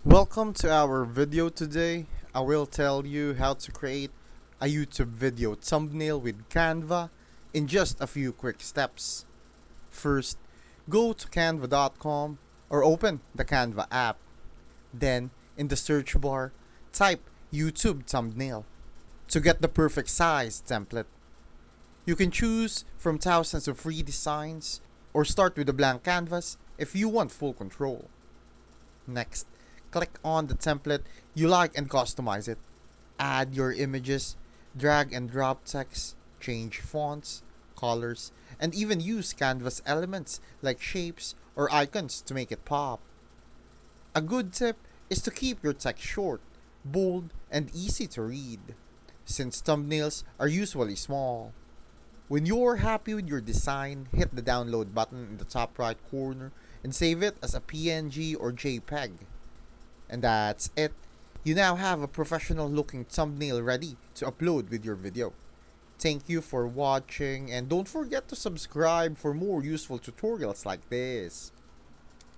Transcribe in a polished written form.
Welcome to our video today. I will tell you how to create a YouTube video thumbnail with Canva in just a few quick steps. First, go to canva.com or open the Canva app. Then, in the search bar, type YouTube thumbnail to get the perfect size template. You can choose from thousands of free designs or start with a blank canvas if you want full control. Next, click on the template you like and customize it. Add your images, drag and drop text, change fonts, colors, and even use canvas elements like shapes or icons to make it pop. A good tip is to keep your text short, bold, and easy to read, since thumbnails are usually small. When you're happy with your design, hit the download button in the top right corner and save it as a PNG or JPEG. And that's it. You now have a professional looking thumbnail ready to upload with your video. Thank you for watching and don't forget to subscribe for more useful tutorials like this.